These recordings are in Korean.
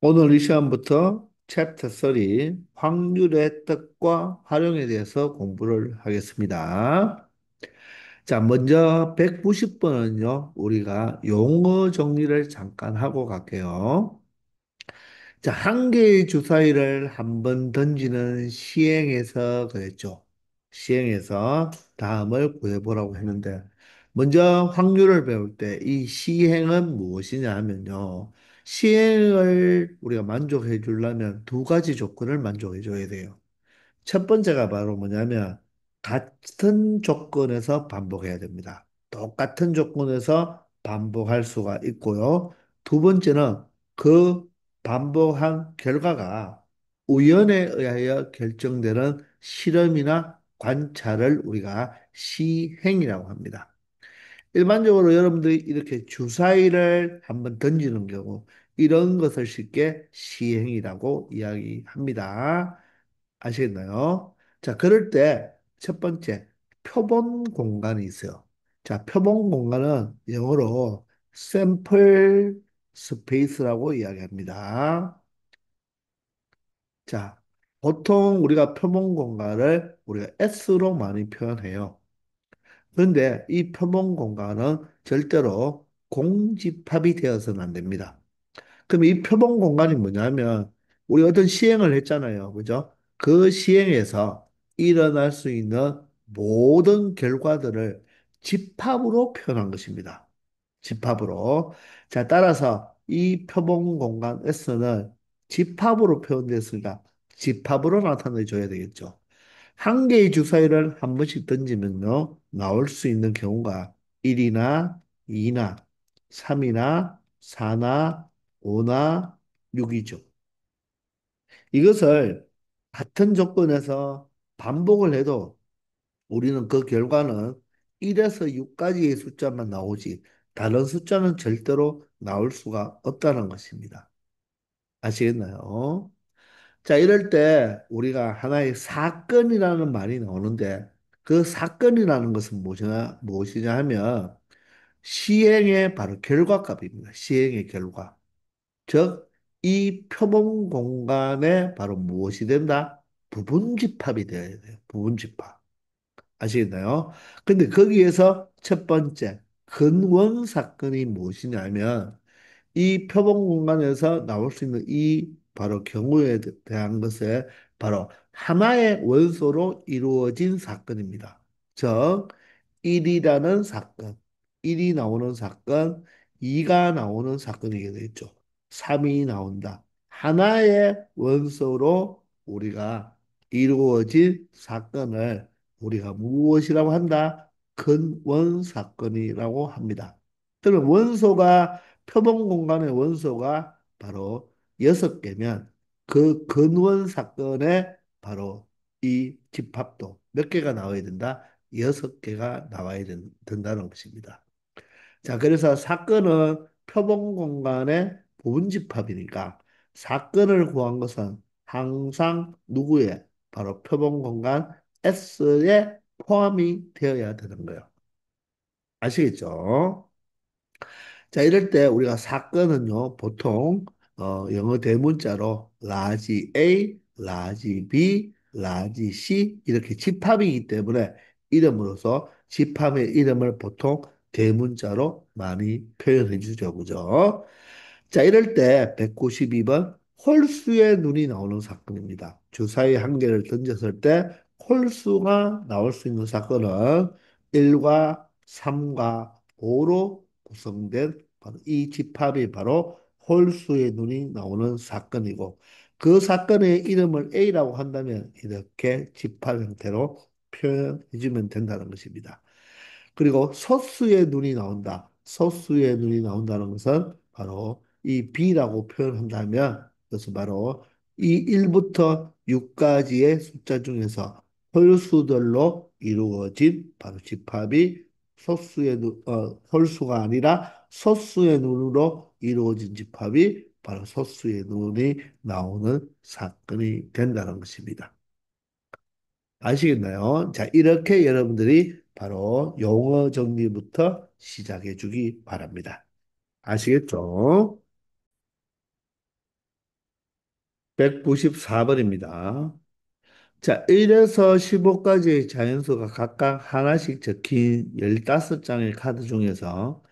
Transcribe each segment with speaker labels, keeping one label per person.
Speaker 1: 오늘 이 시간부터 챕터 3 확률의 뜻과 활용에 대해서 공부를 하겠습니다. 자, 먼저 190번은요, 우리가 용어 정리를 잠깐 하고 갈게요. 자, 한 개의 주사위를 한 번 던지는 시행에서 그랬죠. 시행에서 다음을 구해보라고 했는데, 먼저 확률을 배울 때 이 시행은 무엇이냐 하면요. 시행을 우리가 만족해 주려면 두 가지 조건을 만족해 줘야 돼요. 첫 번째가 바로 뭐냐면 같은 조건에서 반복해야 됩니다. 똑같은 조건에서 반복할 수가 있고요. 두 번째는 그 반복한 결과가 우연에 의하여 결정되는 실험이나 관찰을 우리가 시행이라고 합니다. 일반적으로 여러분들이 이렇게 주사위를 한번 던지는 경우 이런 것을 쉽게 시행이라고 이야기합니다. 아시겠나요? 자, 그럴 때 첫 번째, 표본 공간이 있어요. 자, 표본 공간은 영어로 샘플 스페이스라고 이야기합니다. 자, 보통 우리가 표본 공간을 우리가 S로 많이 표현해요. 그런데 이 표본 공간은 절대로 공집합이 되어서는 안 됩니다. 그럼 이 표본 공간이 뭐냐면 우리 어떤 시행을 했잖아요. 그죠? 그 시행에서 일어날 수 있는 모든 결과들을 집합으로 표현한 것입니다. 집합으로. 자, 따라서 이 표본 공간 S는 집합으로 표현됐으니까 집합으로 나타내 줘야 되겠죠. 한 개의 주사위를 한 번씩 던지면요, 나올 수 있는 경우가 1이나 2나 3이나 4나 5나 6이죠. 이것을 같은 조건에서 반복을 해도 우리는 그 결과는 1에서 6까지의 숫자만 나오지 다른 숫자는 절대로 나올 수가 없다는 것입니다. 아시겠나요? 자, 이럴 때 우리가 하나의 사건이라는 말이 나오는데 그 사건이라는 것은 무엇이냐 하면 시행의 바로 결과값입니다. 시행의 결과. 즉, 이 표본 공간에 바로 무엇이 된다? 부분집합이 되어야 돼요. 부분집합. 아시겠나요? 근데 거기에서 첫 번째 근원 사건이 무엇이냐면 이 표본 공간에서 나올 수 있는 이 바로 경우에 대한 것에 바로 하나의 원소로 이루어진 사건입니다. 즉, 1이라는 사건, 1이 나오는 사건, 2가 나오는 사건이게 되겠죠. 3이 나온다. 하나의 원소로 우리가 이루어진 사건을 우리가 무엇이라고 한다? 근원 사건이라고 합니다. 그러면 표본 공간의 원소가 바로 6개면 그 근원 사건에 바로 이 집합도 몇 개가 나와야 된다? 6개가 나와야 된다는 것입니다. 자, 그래서 사건은 표본 공간의 부분집합이니까 사건을 구한 것은 항상 누구의? 바로 표본 공간 S에 포함이 되어야 되는 거예요. 아시겠죠? 자, 이럴 때 우리가 사건은요, 보통 영어 대문자로 라지 A, 라지 B, 라지 C 이렇게 집합이기 때문에 이름으로서 집합의 이름을 보통 대문자로 많이 표현해 주죠. 그죠? 자, 이럴 때 192번 홀수의 눈이 나오는 사건입니다. 주사위 한 개를 던졌을 때 홀수가 나올 수 있는 사건은 1과 3과 5로 구성된 바로 이 집합이 바로 홀수의 눈이 나오는 사건이고 그 사건의 이름을 A라고 한다면 이렇게 집합 형태로 표현해 주면 된다는 것입니다. 그리고 소수의 눈이 나온다. 소수의 눈이 나온다는 것은 바로 이 B라고 표현한다면 그것은 바로 이 1부터 6까지의 숫자 중에서 홀수들로 이루어진 바로 집합이 홀수가 아니라 소수의 눈으로 이루어진 집합이 바로 소수의 눈이 나오는 사건이 된다는 것입니다. 아시겠나요? 자, 이렇게 여러분들이 바로 용어 정리부터 시작해 주기 바랍니다. 아시겠죠? 194번입니다. 자, 1에서 15까지의 자연수가 각각 하나씩 적힌 15장의 카드 중에서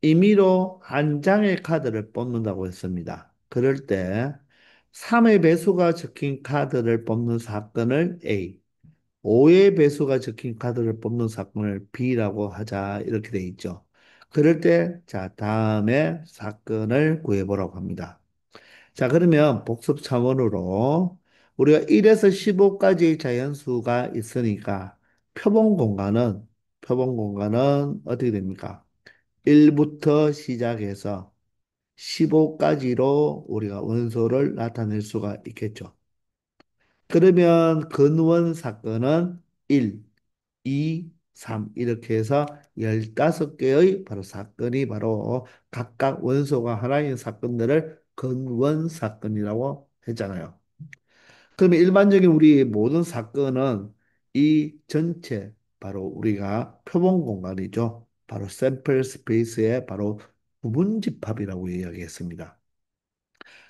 Speaker 1: 임의로 한 장의 카드를 뽑는다고 했습니다. 그럴 때 3의 배수가 적힌 카드를 뽑는 사건을 A, 5의 배수가 적힌 카드를 뽑는 사건을 B라고 하자 이렇게 돼 있죠. 그럴 때, 자, 다음에 사건을 구해보라고 합니다. 자, 그러면 복습 차원으로 우리가 1에서 15까지의 자연수가 있으니까 표본 공간은 어떻게 됩니까? 1부터 시작해서 15까지로 우리가 원소를 나타낼 수가 있겠죠. 그러면 근원 사건은 1, 2, 3 이렇게 해서 15개의 바로 사건이 바로 각각 원소가 하나인 사건들을 근원 사건이라고 했잖아요. 그러면 일반적인 우리 모든 사건은 이 전체 바로 우리가 표본 공간이죠. 바로 샘플 스페이스의 바로 부분 집합이라고 이야기했습니다.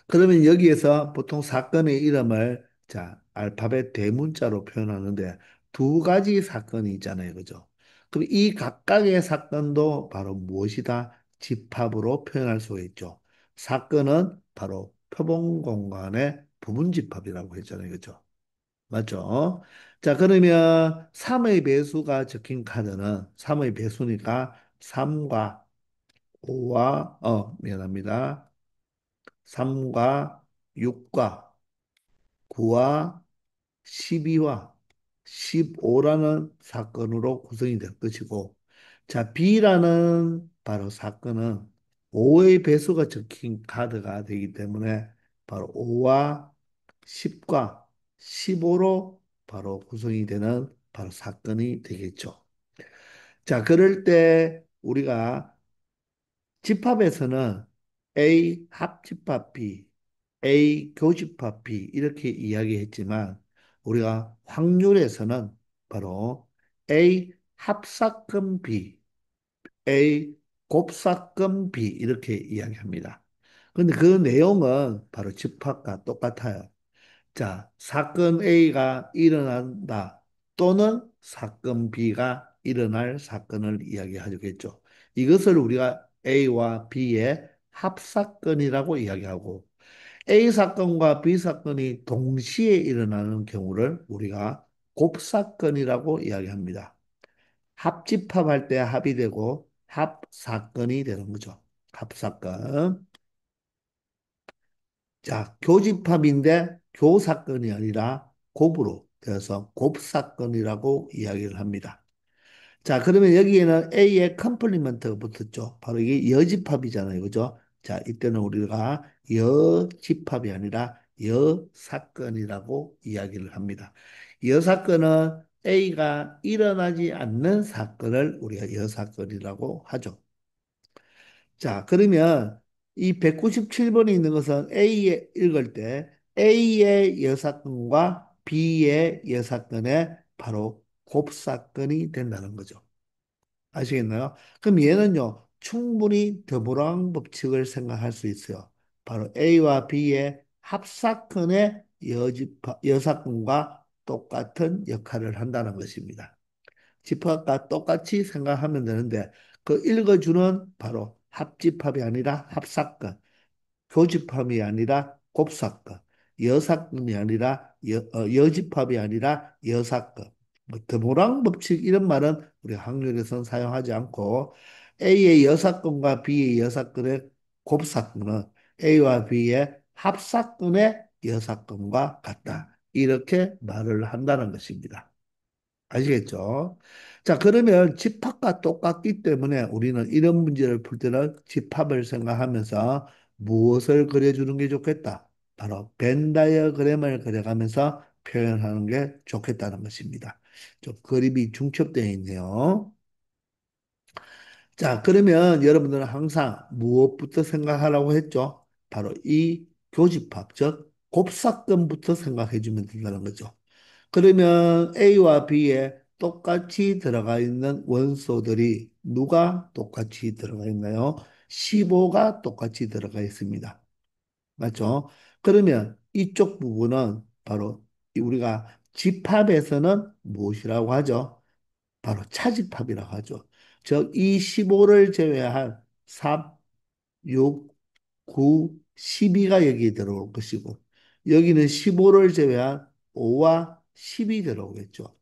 Speaker 1: 그러면 여기에서 보통 사건의 이름을 자, 알파벳 대문자로 표현하는데 두 가지 사건이 있잖아요. 그죠? 그럼 이 각각의 사건도 바로 무엇이다? 집합으로 표현할 수가 있죠. 사건은 바로 표본 공간의 부분 집합이라고 했잖아요. 그죠? 맞죠? 자, 그러면 3의 배수가 적힌 카드는 3의 배수니까 3과 5와, 미안합니다. 3과 6과 9와 12와 15라는 사건으로 구성이 될 것이고, 자, B라는 바로 사건은 5의 배수가 적힌 카드가 되기 때문에 바로 5와 10과 15로 바로 구성이 되는 바로 사건이 되겠죠. 자, 그럴 때 우리가 집합에서는 A 합집합 B, A 교집합 B 이렇게 이야기했지만 우리가 확률에서는 바로 A 합사건 B, A 곱사건 B 이렇게 이야기합니다. 그런데 그 내용은 바로 집합과 똑같아요. 자, 사건 A가 일어난다 또는 사건 B가 일어날 사건을 이야기하겠죠. 이것을 우리가 A와 B의 합사건이라고 이야기하고 A 사건과 B 사건이 동시에 일어나는 경우를 우리가 곱사건이라고 이야기합니다. 합집합할 때 합이 되고 합사건이 되는 거죠. 합사건. 자, 교집합인데 교사건이 아니라 곱으로 되어서 곱사건이라고 이야기를 합니다. 자, 그러면 여기에는 A의 컴플리먼트가 붙었죠. 바로 이게 여집합이잖아요. 그죠? 자, 이때는 우리가 여집합이 아니라 여사건이라고 이야기를 합니다. 여사건은 A가 일어나지 않는 사건을 우리가 여사건이라고 하죠. 자, 그러면 이 197번에 있는 것은 A에 읽을 때 A의 여사건과 B의 여사건의 바로 곱사건이 된다는 거죠. 아시겠나요? 그럼 얘는요, 충분히 더블왕 법칙을 생각할 수 있어요. 바로 A와 B의 합사건의 여사건과 똑같은 역할을 한다는 것입니다. 집합과 똑같이 생각하면 되는데 그 읽어주는 바로 합집합이 아니라 합사건, 교집합이 아니라 곱사건, 여사건이 아니라 여집합이 아니라 여사건. 뭐 드모랑 법칙 이런 말은 우리 학률에서는 사용하지 않고 A의 여사건과 B의 여사건의 곱사건은 A와 B의 합사건의 여사건과 같다. 이렇게 말을 한다는 것입니다. 아시겠죠? 자, 그러면 집합과 똑같기 때문에 우리는 이런 문제를 풀 때는 집합을 생각하면서 무엇을 그려주는 게 좋겠다? 바로 벤 다이어그램을 그려가면서 표현하는 게 좋겠다는 것입니다. 좀 그림이 중첩되어 있네요. 자, 그러면 여러분들은 항상 무엇부터 생각하라고 했죠? 바로 이 교집합, 즉 곱사건부터 생각해 주면 된다는 거죠. 그러면 A와 B에 똑같이 들어가 있는 원소들이 누가 똑같이 들어가 있나요? 15가 똑같이 들어가 있습니다. 맞죠? 그러면 이쪽 부분은 바로 우리가 집합에서는 무엇이라고 하죠? 바로 차집합이라고 하죠. 즉, 이 15를 제외한 3, 6, 9, 12가 여기에 들어올 것이고, 여기는 15를 제외한 5와 10이 들어오겠죠.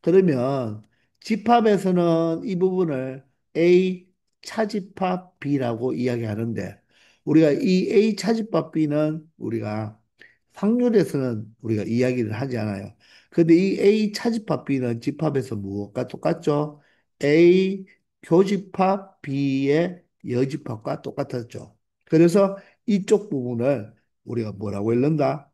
Speaker 1: 그러면 집합에서는 이 부분을 A 차집합 B라고 이야기하는데, 우리가 이 A 차집합 B는 우리가 확률에서는 우리가 이야기를 하지 않아요. 근데 이 A 차집합 B는 집합에서 무엇과 똑같죠? A 교집합 B의 여집합과 똑같았죠. 그래서 이쪽 부분을 우리가 뭐라고 읽는다?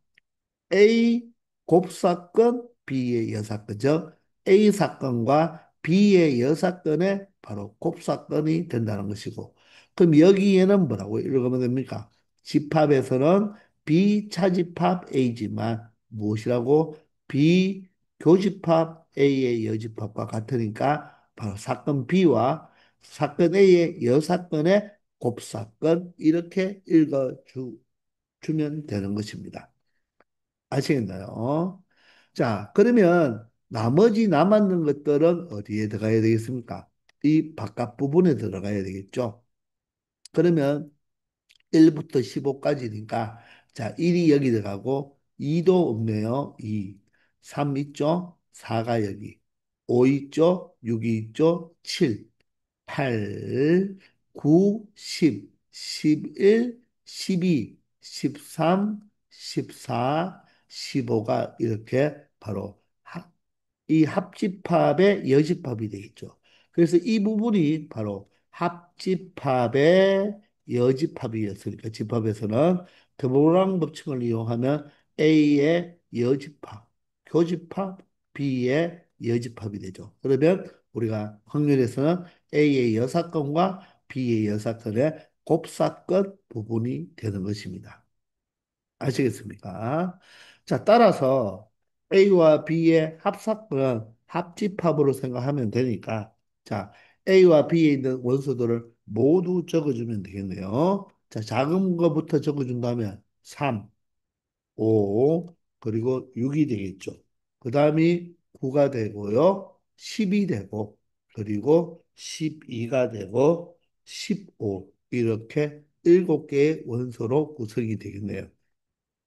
Speaker 1: A 곱사건 B의 여사건, 즉 A 사건과 B의 여사건의 바로 곱사건이 된다는 것이고, 그럼 여기에는 뭐라고 읽으면 됩니까? 집합에서는 B 차집합 A지만 무엇이라고? B 교집합 A의 여집합과 같으니까 바로 사건 B와 사건 A의 여사건의 곱사건, 이렇게 주면 되는 것입니다. 아시겠나요? 자, 그러면 나머지 남았는 것들은 어디에 들어가야 되겠습니까? 이 바깥 부분에 들어가야 되겠죠. 그러면 1부터 15까지니까, 자, 1이 여기 들어가고 2도 없네요. 2. 3 있죠? 4가 여기. 5 있죠? 6이 있죠? 7. 8, 9, 10, 11, 12, 13, 14, 15가 이렇게 바로 이 합집합의 여집합이 되겠죠. 그래서 이 부분이 바로 합집합의 여집합이었으니까 집합에서는 드보랑 법칙을 이용하면 A의 여집합, 교집합, B의 여집합이 되죠. 그러면 우리가 확률에서는 A의 여사건과 B의 여사건의 곱사건 부분이 되는 것입니다. 아시겠습니까? 자, 따라서 A와 B의 합사건은 합집합으로 생각하면 되니까, 자, A와 B에 있는 원소들을 모두 적어주면 되겠네요. 자, 작은 거부터 적어준다면 3, 5, 그리고 6이 되겠죠. 그 다음이 9가 되고요. 10이 되고, 그리고 12가 되고, 15, 이렇게 7개의 원소로 구성이 되겠네요.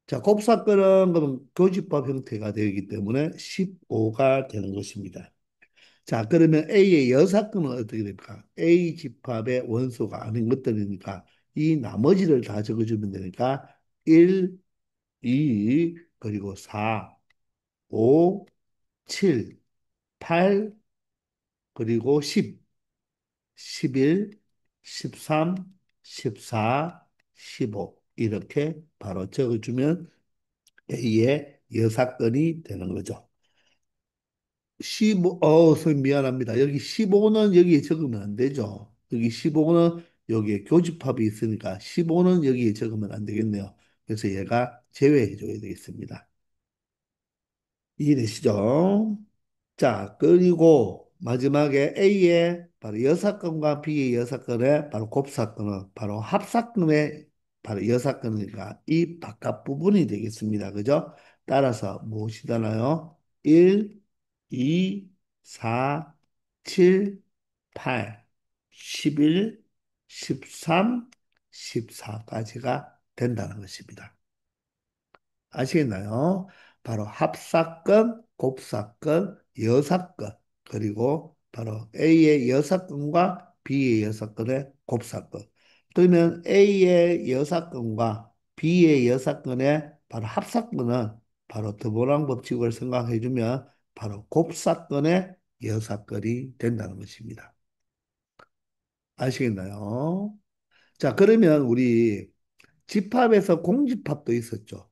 Speaker 1: 자, 곱사건은 그럼 교집합 형태가 되기 때문에 15가 되는 것입니다. 자, 그러면 A의 여사건은 어떻게 될까? A 집합의 원소가 아닌 것들이니까 이 나머지를 다 적어주면 되니까 1, 2, 그리고 4, 5, 7, 8, 그리고 10, 11, 13, 14, 15 이렇게 바로 적어주면 A의 여사건이 되는 거죠. 15, 선생님 미안합니다. 여기 15는 여기에 적으면 안 되죠. 여기 15는 여기에 교집합이 있으니까 15는 여기에 적으면 안 되겠네요. 그래서 얘가 제외해 줘야 되겠습니다. 이해되시죠? 자, 그리고 마지막에 A의 바로 여사건과 B의 여사건의 바로 곱사건은 바로 합사건의 바로 여사건이니까 이 바깥 부분이 되겠습니다. 그죠? 따라서 무엇이잖아요? 1, 2, 4, 7, 8, 11, 13, 14까지가 된다는 것입니다. 아시겠나요? 바로 합사건, 곱사건, 여사건, 그리고 바로 A의 여사건과 B의 여사건의 곱사건. 그러면 A의 여사건과 B의 여사건의 바로 합사건은 바로 드보랑 법칙을 생각해 주면 바로 곱사건의 여사건이 된다는 것입니다. 아시겠나요? 자, 그러면 우리 집합에서 공집합도 있었죠.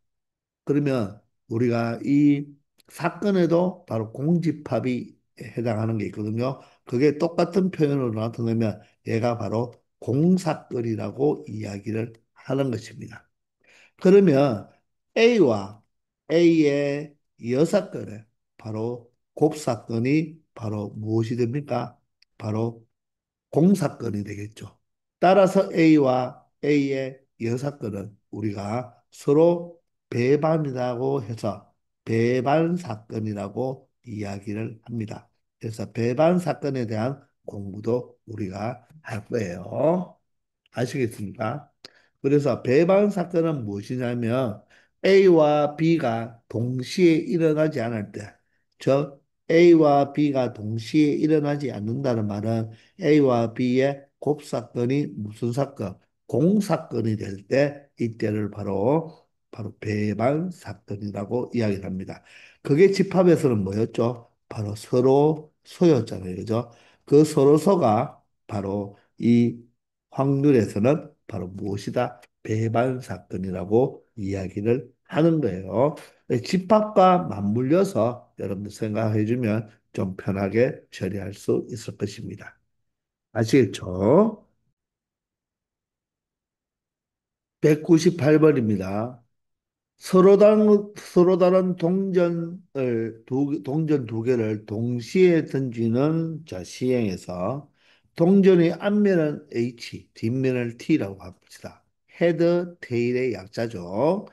Speaker 1: 그러면 우리가 이 사건에도 바로 공집합이 해당하는 게 있거든요. 그게 똑같은 표현으로 나타내면 얘가 바로 공사건이라고 이야기를 하는 것입니다. 그러면 A와 A의 여사건에 바로 곱사건이 바로 무엇이 됩니까? 바로 공사건이 되겠죠. 따라서 A와 A의 여사건은 우리가 서로 배반이라고 해서 배반 사건이라고 이야기를 합니다. 그래서 배반 사건에 대한 공부도 우리가 할 거예요. 아시겠습니까? 그래서 배반 사건은 무엇이냐면 A와 B가 동시에 일어나지 않을 때, 즉 A와 B가 동시에 일어나지 않는다는 말은 A와 B의 곱사건이 무슨 사건? 공사건이 될 때 이때를 바로 배반 사건이라고 이야기를 합니다. 그게 집합에서는 뭐였죠? 바로 서로 소였잖아요. 그죠? 그 서로서가 바로 이 확률에서는 바로 무엇이다? 배반 사건이라고 이야기를 하는 거예요. 집합과 맞물려서 여러분들 생각해 주면 좀 편하게 처리할 수 있을 것입니다. 아시겠죠? 198번입니다. 서로 다른 동전 두 개를 동시에 던지는 자, 시행에서 동전의 앞면은 H, 뒷면을 T라고 합시다. 헤드, 테일의 약자죠.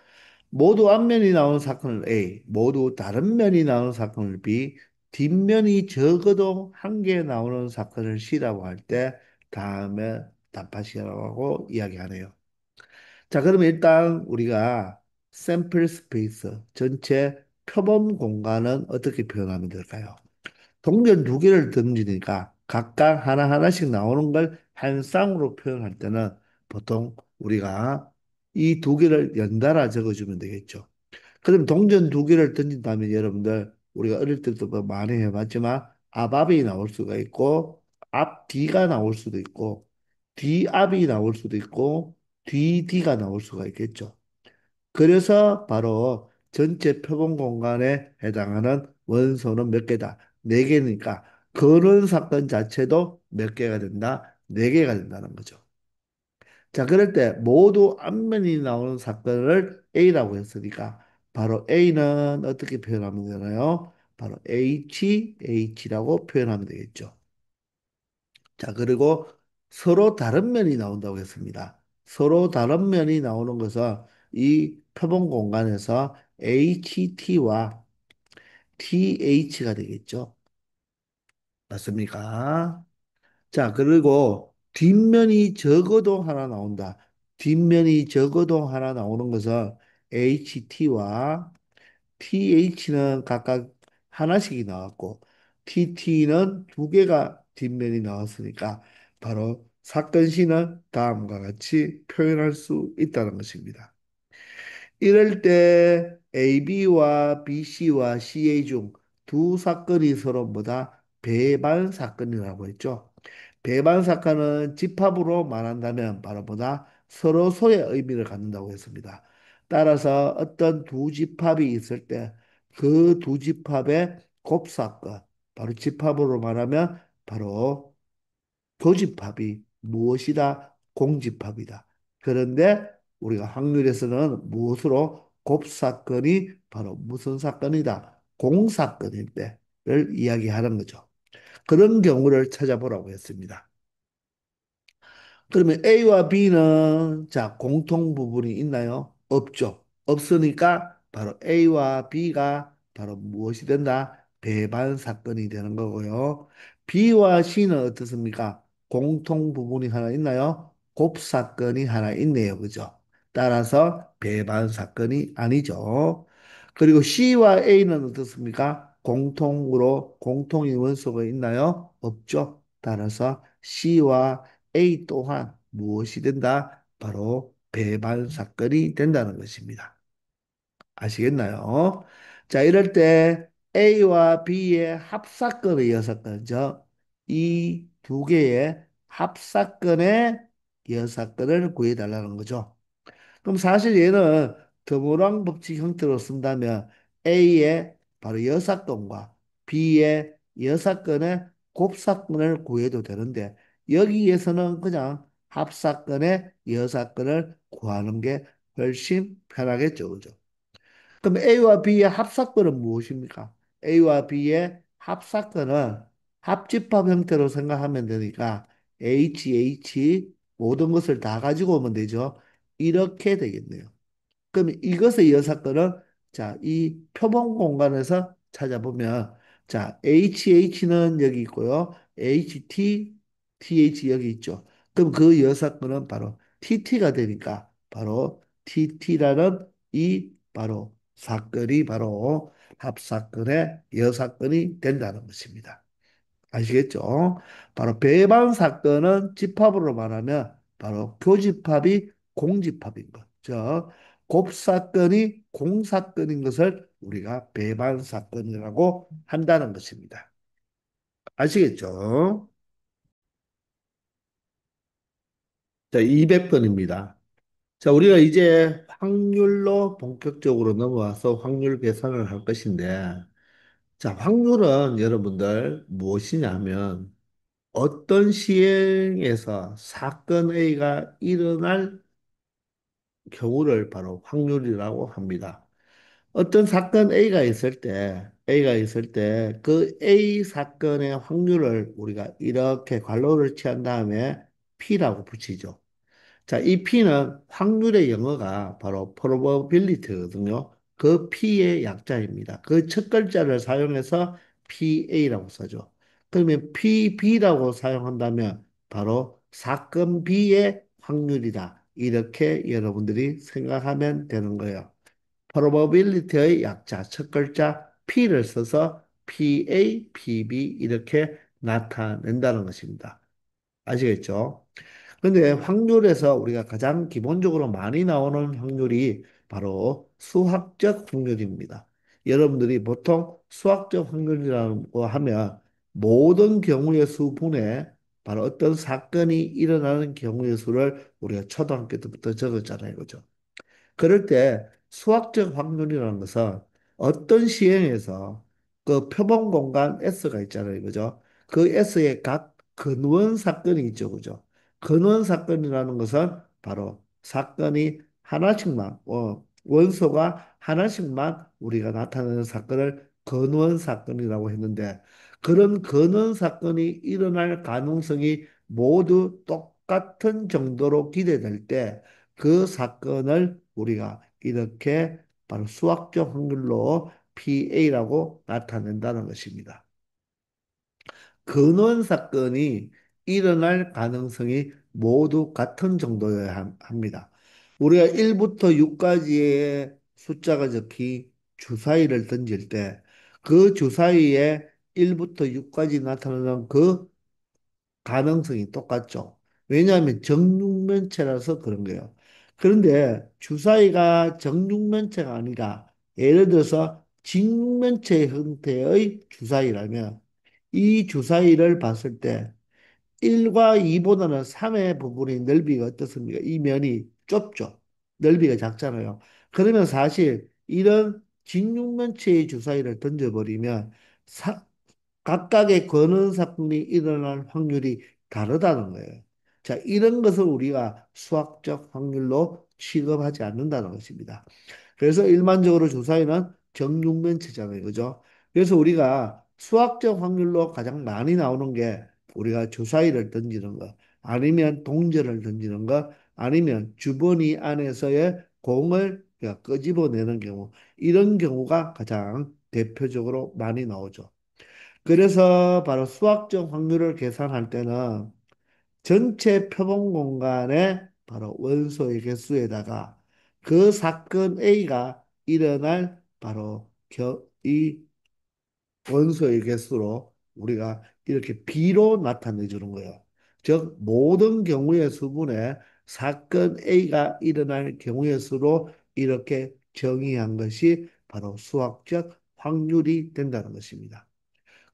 Speaker 1: 모두 앞면이 나오는 사건을 A, 모두 다른 면이 나오는 사건을 B, 뒷면이 적어도 한 개 나오는 사건을 C라고 할 때 다음에 답하시라고 이야기하네요. 자, 그러면 일단 우리가 샘플 스페이스 전체 표본 공간은 어떻게 표현하면 될까요? 동전 두 개를 던지니까 각각 하나하나씩 나오는 걸 한 쌍으로 표현할 때는 보통 우리가 이 두 개를 연달아 적어주면 되겠죠. 그럼 동전 두 개를 던진다면 여러분들 우리가 어릴 때도 뭐 많이 해봤지만 앞앞이 나올 수가 있고 앞 뒤가 나올 수도 있고 뒤 앞이 나올 수도 있고 뒤 뒤가 나올 수가 있겠죠. 그래서 바로 전체 표본 공간에 해당하는 원소는 몇 개다? 네 개니까 그런 사건 자체도 몇 개가 된다? 네 개가 된다는 거죠. 자, 그럴 때 모두 앞면이 나오는 사건을 A라고 했으니까 바로 A는 어떻게 표현하면 되나요? 바로 H라고 표현하면 되겠죠. 자, 그리고 서로 다른 면이 나온다고 했습니다. 서로 다른 면이 나오는 것은 이 표본 공간에서 HT와 TH가 되겠죠. 맞습니까? 자, 그리고 뒷면이 적어도 하나 나온다. 뒷면이 적어도 하나 나오는 것은 HT와 TH는 각각 하나씩이 나왔고, TT는 두 개가 뒷면이 나왔으니까 바로 사건 시는 다음과 같이 표현할 수 있다는 것입니다. 이럴 때 AB와 BC와 CA 중 두 사건이 서로 뭐다? 배반 사건이라고 했죠. 배반 사건은 집합으로 말한다면 바로 뭐다? 서로 소의 의미를 갖는다고 했습니다. 따라서 어떤 두 집합이 있을 때 그 두 집합의 곱사건, 바로 집합으로 말하면 바로 교집합이 무엇이다? 공집합이다. 그런데 우리가 확률에서는 무엇으로 곱사건이 바로 무슨 사건이다? 공사건일 때를 이야기하는 거죠. 그런 경우를 찾아보라고 했습니다. 그러면 A와 B는 자 공통 부분이 있나요? 없죠. 없으니까 바로 A와 B가 바로 무엇이 된다? 배반 사건이 되는 거고요. B와 C는 어떻습니까? 공통 부분이 하나 있나요? 곱 사건이 하나 있네요. 그죠? 따라서 배반 사건이 아니죠. 그리고 C와 A는 어떻습니까? 공통인 원소가 있나요? 없죠. 따라서 C와 A 또한 무엇이 된다? 바로 배반 사건이 된다는 것입니다. 아시겠나요? 자, 이럴 때 A와 B의 합사건의 여사건이죠. 이 두 개의 합사건의 여사건을 구해달라는 거죠. 그럼 사실 얘는 드모랑 법칙 형태로 쓴다면 A의 바로 여사건과 B의 여사건의 곱사건을 구해도 되는데 여기에서는 그냥 합사건의 여사건을 구하는 게 훨씬 편하겠죠. 그죠? 그럼 A와 B의 합사건은 무엇입니까? A와 B의 합사건은 합집합 형태로 생각하면 되니까 H 모든 것을 다 가지고 오면 되죠. 이렇게 되겠네요. 그럼 이것의 이어 사건은 자, 이 표본 공간에서 찾아보면 자, HH는 여기 있고요. HT, TH 여기 있죠. 그럼 그 이어 사건은 바로 TT가 되니까 바로 TT라는 이 바로 사건이 바로 합사건의 이어 사건이 된다는 것입니다. 아시겠죠? 바로 배반 사건은 집합으로 말하면 바로 교집합이 공집합인 것. 곱사건이 공사건인 것을 우리가 배반 사건이라고 한다는 것입니다. 아시겠죠? 자, 200번입니다. 자, 우리가 이제 확률로 본격적으로 넘어와서 확률 계산을 할 것인데, 자, 확률은 여러분들 무엇이냐면 어떤 시행에서 사건 A가 일어날 경우를 바로 확률이라고 합니다. 어떤 사건 A가 있을 때 그 A 사건의 확률을 우리가 이렇게 괄호를 취한 다음에 P라고 붙이죠. 자, 이 P는 확률의 영어가 바로 probability거든요. 그 P의 약자입니다. 그 첫 글자를 사용해서 PA라고 써죠. 그러면 PB라고 사용한다면 바로 사건 B의 확률이다. 이렇게 여러분들이 생각하면 되는 거예요. probability의 약자 첫 글자 P를 써서 PA, PB 이렇게 나타낸다는 것입니다. 아시겠죠? 근데 확률에서 우리가 가장 기본적으로 많이 나오는 확률이 바로 수학적 확률입니다. 여러분들이 보통 수학적 확률이라고 하면 모든 경우의 수분에 바로 어떤 사건이 일어나는 경우의 수를 우리가 초등학교 때부터 적었잖아요. 그죠? 그럴 때 수학적 확률이라는 것은 어떤 시행에서 그 표본 공간 S가 있잖아요. 그죠? 그 S의 각 근원 사건이 있죠. 그죠? 근원 사건이라는 것은 바로 사건이 하나씩만, 원소가 하나씩만 우리가 나타내는 사건을 근원 사건이라고 했는데 그런 근원 사건이 일어날 가능성이 모두 똑같은 정도로 기대될 때 그 사건을 우리가 이렇게 바로 수학적 확률로 PA라고 나타낸다는 것입니다. 근원 사건이 일어날 가능성이 모두 같은 정도여야 합니다. 우리가 1부터 6까지의 숫자가 적힌 주사위를 던질 때 그 주사위에 1부터 6까지 나타나는 그 가능성이 똑같죠. 왜냐하면 정육면체라서 그런 거예요. 그런데 주사위가 정육면체가 아니라 예를 들어서 직육면체 형태의 주사위라면 이 주사위를 봤을 때 1과 2보다는 3의 부분의 넓이가 어떻습니까? 이 면이 좁죠. 넓이가 작잖아요. 그러면 사실 이런 직육면체의 주사위를 던져버리면 각각의 권원 사건이 일어날 확률이 다르다는 거예요. 자, 이런 것을 우리가 수학적 확률로 취급하지 않는다는 것입니다. 그래서 일반적으로 주사위는 정육면체잖아요. 그죠? 그래서 우리가 수학적 확률로 가장 많이 나오는 게 우리가 주사위를 던지는 거, 아니면 동전을 던지는 거, 아니면 주머니 안에서의 공을 그냥 끄집어내는 경우, 이런 경우가 가장 대표적으로 많이 나오죠. 그래서 바로 수학적 확률을 계산할 때는 전체 표본 공간의 바로 원소의 개수에다가 그 사건 A가 일어날 바로 이 원소의 개수로 우리가 이렇게 B로 나타내 주는 거예요. 즉 모든 경우의 수분에 사건 A가 일어날 경우의 수로 이렇게 정의한 것이 바로 수학적 확률이 된다는 것입니다.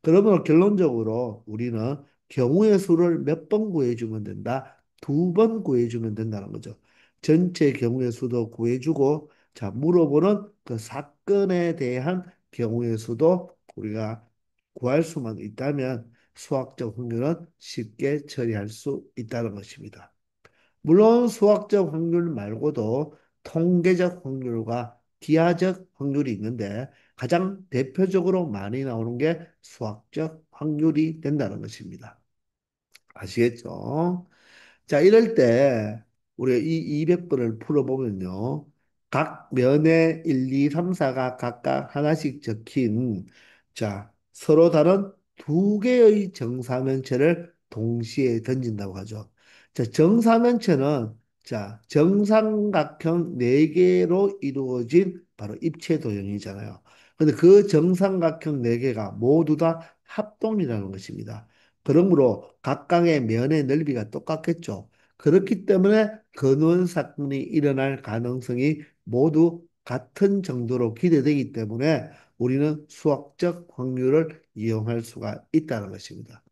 Speaker 1: 그러면 결론적으로 우리는 경우의 수를 몇 번 구해주면 된다? 2번 구해주면 된다는 거죠. 전체 경우의 수도 구해주고, 자, 물어보는 그 사건에 대한 경우의 수도 우리가 구할 수만 있다면 수학적 확률은 쉽게 처리할 수 있다는 것입니다. 물론 수학적 확률 말고도 통계적 확률과 기하적 확률이 있는데 가장 대표적으로 많이 나오는 게 수학적 확률이 된다는 것입니다. 아시겠죠? 자, 이럴 때 우리가 이 200번을 풀어보면요. 각 면에 1, 2, 3, 4가 각각 하나씩 적힌 자, 서로 다른 두 개의 정사면체를 동시에 던진다고 하죠. 자, 정사면체는 자, 정삼각형 네개로 이루어진 바로 입체 도형이잖아요. 근데 그 정삼각형 네개가 모두 다 합동이라는 것입니다. 그러므로 각각의 면의 넓이가 똑같겠죠. 그렇기 때문에 근원 사건이 일어날 가능성이 모두 같은 정도로 기대되기 때문에 우리는 수학적 확률을 이용할 수가 있다는 것입니다.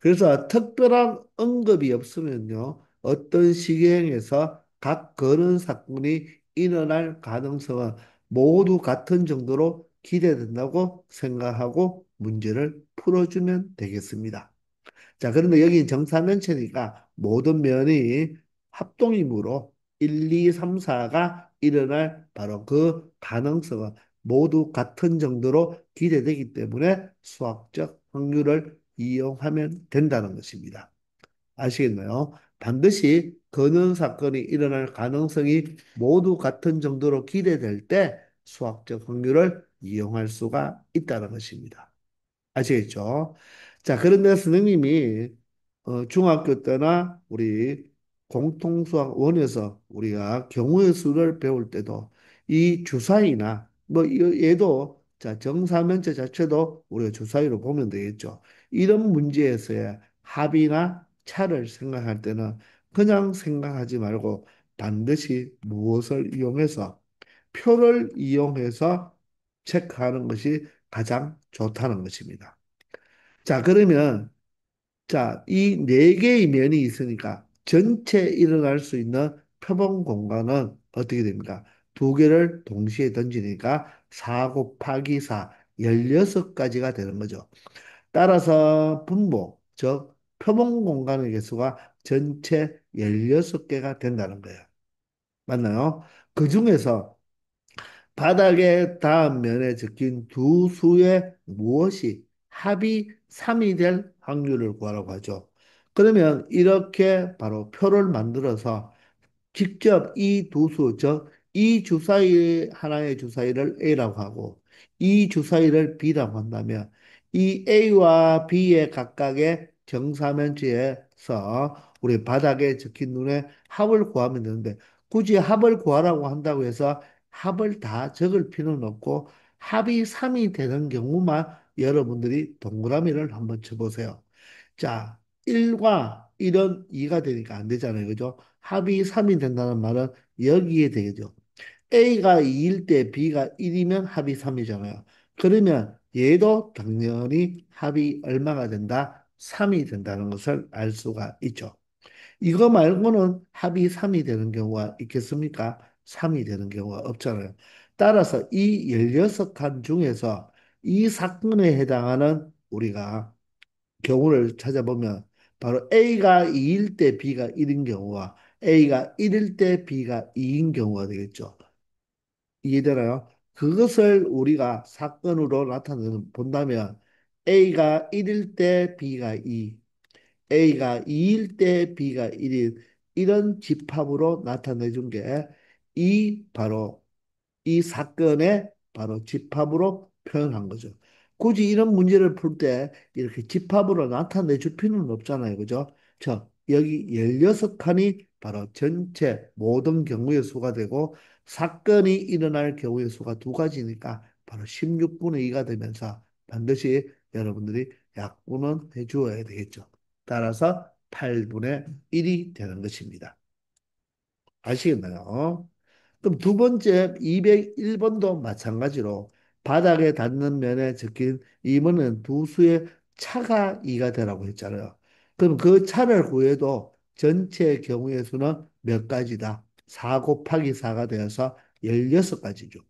Speaker 1: 그래서 특별한 언급이 없으면요, 어떤 시행에서 각 그런 사건이 일어날 가능성은 모두 같은 정도로 기대된다고 생각하고 문제를 풀어주면 되겠습니다. 자, 그런데 여기 정사면체니까 모든 면이 합동이므로 1, 2, 3, 4가 일어날 바로 그 가능성은 모두 같은 정도로 기대되기 때문에 수학적 확률을 이용하면 된다는 것입니다. 아시겠나요? 반드시 근원 사건이 일어날 가능성이 모두 같은 정도로 기대될 때 수학적 확률을 이용할 수가 있다는 것입니다. 아시겠죠? 자, 그런데 선생님이 중학교 때나 우리 공통수학 원에서 우리가 경우의 수를 배울 때도 이 주사위나 뭐 얘도 자, 정사면체 자체도 우리가 주사위로 보면 되겠죠. 이런 문제에서의 합이나 차를 생각할 때는 그냥 생각하지 말고 반드시 무엇을 이용해서 표를 이용해서 체크하는 것이 가장 좋다는 것입니다. 자, 그러면 자, 이 네 개의 면이 있으니까 전체 일어날 수 있는 표본 공간은 어떻게 됩니까? 두 개를 동시에 던지니까 4 곱하기 4, 16가지가 되는 거죠. 따라서 분모, 즉 표본 공간의 개수가 전체 16개가 된다는 거예요. 맞나요? 그 중에서 바닥의 다음 면에 적힌 두 수의 무엇이 합이 3이 될 확률을 구하라고 하죠. 그러면 이렇게 바로 표를 만들어서 직접 이 두 수, 즉, 이 주사위, 하나의 주사위를 A라고 하고, 이 주사위를 B라고 한다면, 이 A와 B의 각각의 정사면체에서 우리 바닥에 적힌 눈에 합을 구하면 되는데, 굳이 합을 구하라고 한다고 해서 합을 다 적을 필요는 없고, 합이 3이 되는 경우만 여러분들이 동그라미를 한번 쳐보세요. 자, 1과 1은 2가 되니까 안 되잖아요. 그죠? 합이 3이 된다는 말은 여기에 되겠죠. A가 2일 때 B가 1이면 합이 3이잖아요. 그러면 얘도 당연히 합이 얼마가 된다? 3이 된다는 것을 알 수가 있죠. 이거 말고는 합이 3이 되는 경우가 있겠습니까? 3이 되는 경우가 없잖아요. 따라서 이 16칸 중에서 이 사건에 해당하는 우리가 경우를 찾아보면 바로 A가 2일 때 B가 1인 경우와 A가 1일 때 B가 2인 경우가 되겠죠. 이해되나요? 그것을 우리가 사건으로 나타내는 본다면 A가 1일 때 B가 2, A가 2일 때 B가 1인 이런 집합으로 나타내 준 게 이 바로 이 사건의 바로 집합으로 표현한 거죠. 굳이 이런 문제를 풀 때 이렇게 집합으로 나타내 줄 필요는 없잖아요. 그죠? 자, 여기 16칸이 바로 전체 모든 경우의 수가 되고 사건이 일어날 경우의 수가 두 가지니까 바로 16분의 2가 되면서 반드시 여러분들이 약분은 해 주어야 되겠죠. 따라서 8분의 1이 되는 것입니다. 아시겠나요? 그럼 두 번째 201번도 마찬가지로 바닥에 닿는 면에 적힌 이번엔 두 수의 차가 2가 되라고 했잖아요. 그럼 그 차를 구해도 전체 경우의 수는 몇 가지다? 4 곱하기 4가 되어서 16가지죠.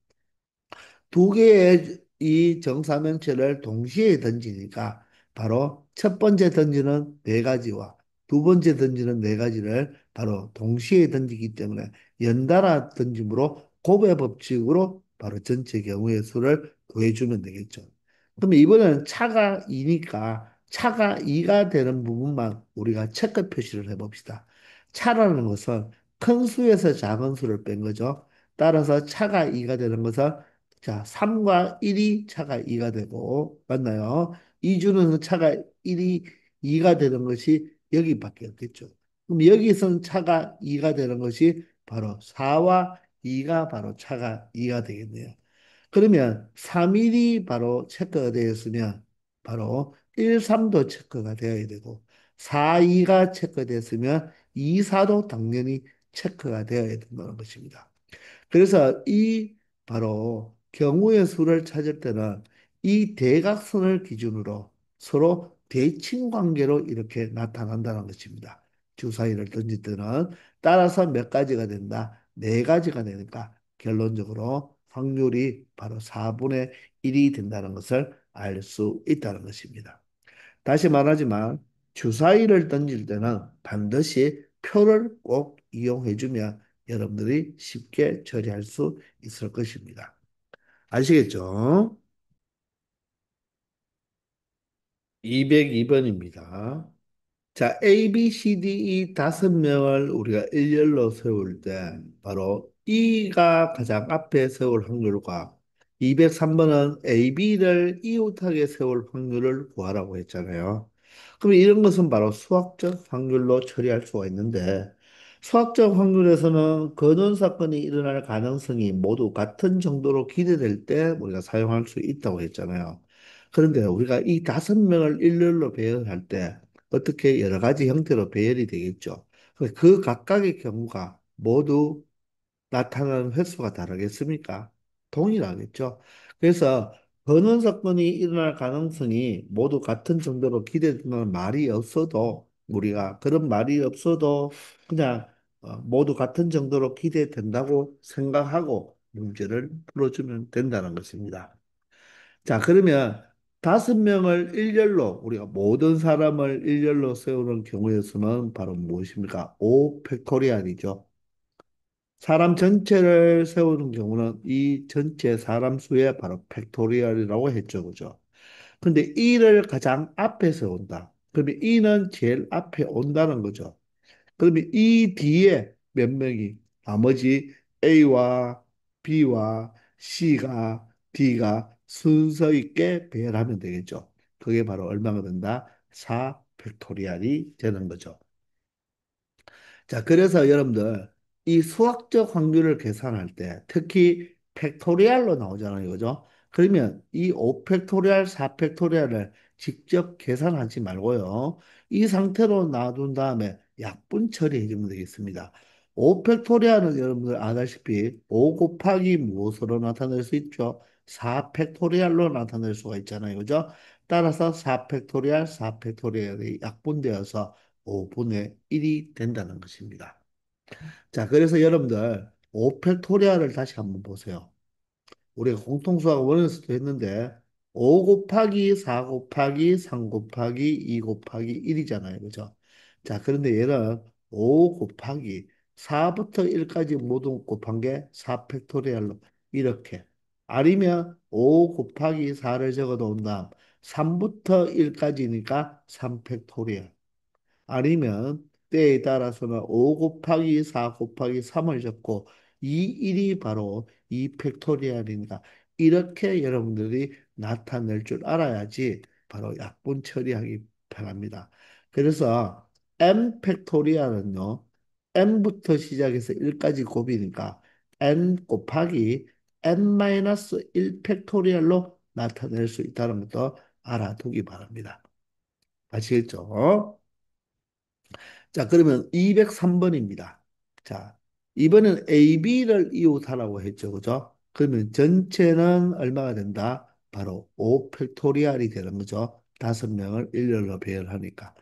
Speaker 1: 두 개의 이 정사면체를 동시에 던지니까 바로 첫 번째 던지는 네 가지와 두 번째 던지는 네 가지를 바로 동시에 던지기 때문에 연달아 던짐으로 곱의 법칙으로 바로 전체 경우의 수를 구해주면 되겠죠. 그럼 이번에는 차가 2니까 차가 2가 되는 부분만 우리가 체크 표시를 해봅시다. 차라는 것은 큰 수에서 작은 수를 뺀 거죠. 따라서 차가 2가 되는 것은 자, 3과 1이 차가 2가 되고 맞나요? 2주는 차가 1이 2가 되는 것이 여기밖에 없겠죠. 그럼 여기서는 차가 2가 되는 것이 바로 4와 2가 바로 차가 2가 되겠네요. 그러면 3일이 바로 체크가 되었으면 바로 1, 3도 체크가 되어야 되고 4, 2가 체크됐으면 2, 4도 당연히 체크가 되어야 된다는 것입니다. 그래서 이 바로 경우의 수를 찾을 때는 이 대각선을 기준으로 서로 대칭 관계로 이렇게 나타난다는 것입니다. 주사위를 던질 때는 따라서 몇 가지가 된다? 네 가지가 되니까 결론적으로 확률이 바로 4분의 1이 된다는 것을 알 수 있다는 것입니다. 다시 말하지만 주사위를 던질 때는 반드시 표를 꼭 이용해 주면 여러분들이 쉽게 처리할 수 있을 것입니다. 아시겠죠? 202번입니다. 자, A, B, C, D, E 5명을 우리가 일렬로 세울 때 바로 E가 가장 앞에 세울 확률과 203번은 A, B를 이웃하게 세울 확률을 구하라고 했잖아요. 그럼 이런 것은 바로 수학적 확률로 처리할 수가 있는데 수학적 확률에서는 근원 사건이 일어날 가능성이 모두 같은 정도로 기대될 때 우리가 사용할 수 있다고 했잖아요. 그런데 우리가 이 5명을 일렬로 배열할 때 어떻게 여러 가지 형태로 배열이 되겠죠. 그 각각의 경우가 모두 나타나는 횟수가 다르겠습니까? 동일하겠죠. 그래서 근원 사건이 일어날 가능성이 모두 같은 정도로 기대되는 말이 없어도 우리가 그런 말이 없어도 그냥 모두 같은 정도로 기대된다고 생각하고 문제를 풀어주면 된다는 것입니다. 자, 그러면 5명을 일렬로 우리가 모든 사람을 일렬로 세우는 경우의 수는 바로 무엇입니까? 5 팩토리알이죠. 사람 전체를 세우는 경우는 이 전체 사람 수의 바로 팩토리얼이라고 했죠. 그죠? 근데 이를 가장 앞에 세운다. 그러면 이는 제일 앞에 온다는 거죠. 그러면 이 뒤에 몇 명이 나머지 A와 B와 C가 D가 순서 있게 배열하면 되겠죠. 그게 바로 얼마가 된다? 4 팩토리얼이 되는 거죠. 자, 그래서 여러분들 이 수학적 확률을 계산할 때 특히 팩토리얼로 나오잖아요. 그죠? 그러면 이 5팩토리얼, 4팩토리얼을 직접 계산하지 말고요. 이 상태로 놔둔 다음에 약분 처리해 주면 되겠습니다. 5팩토리얼은 여러분들 아다시피 5 곱하기 무엇으로 나타낼 수 있죠? 4팩토리얼로 나타낼 수가 있잖아요. 그죠? 따라서 4팩토리얼, 4팩토리얼이 약분되어서 5분의 1이 된다는 것입니다. 자, 그래서 여러분들 5팩토리얼을 다시 한번 보세요. 우리가 공통수학 원에서도 했는데 5 곱하기 4 곱하기 3 곱하기 2 곱하기 1이잖아요. 그죠? 자, 그런데 얘는 5 곱하기 4부터 1까지 모두 곱한 게 4팩토리얼로 이렇게 아니면 5 곱하기 4를 적어 놓은 다음 3부터 1까지니까 3팩토리얼 아니면 때에 따라서는 5 곱하기 4 곱하기 3을 적고 이 1이 바로 이 팩토리얼이니까 이렇게 여러분들이 나타낼 줄 알아야지 바로 약분 처리하기 편합니다. 그래서 m 팩토리얼은요. n부터 시작해서 1까지 곱이니까 n 곱하기 n-1 팩토리얼로 나타낼 수 있다는 것도 알아두기 바랍니다. 아시겠죠? 자, 그러면 203번입니다. 자, 이번엔 AB를 이웃하라고 했죠. 그죠? 그러면 전체는 얼마가 된다? 바로 5 팩토리얼이 되는 거죠. 5명을 일렬로 배열하니까.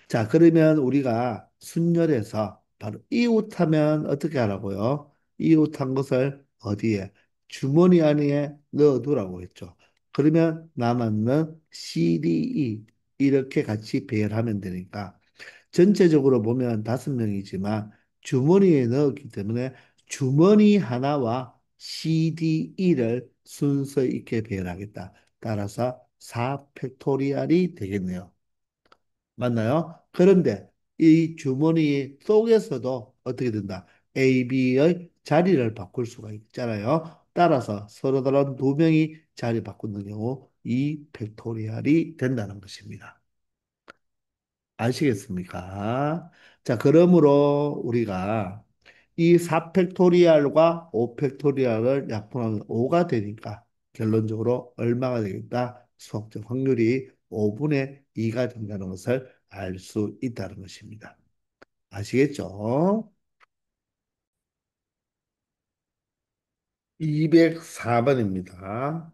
Speaker 1: 자, 그러면 우리가 순열해서 바로 이웃하면 어떻게 하라고요? 이웃한 것을 어디에? 주머니 안에 넣어두라고 했죠. 그러면 남았는 CDE 이렇게 같이 배열하면 되니까 전체적으로 보면 5명이지만 주머니에 넣었기 때문에 주머니 하나와 CDE를 순서 있게 배열하겠다. 따라서 4 팩토리얼이 되겠네요. 맞나요? 그런데 이 주머니 속에서도 어떻게 된다? AB의 자리를 바꿀 수가 있잖아요. 따라서 서로 다른 두 명이 자리 바꾸는 경우 이 팩토리얼이 된다는 것입니다. 아시겠습니까? 자, 그러므로 우리가 이 4팩토리얼과 5팩토리얼을 약분하면 5가 되니까 결론적으로 얼마가 되겠다? 수학적 확률이 5분의 2가 된다는 것을 알 수 있다는 것입니다. 아시겠죠? 204번입니다.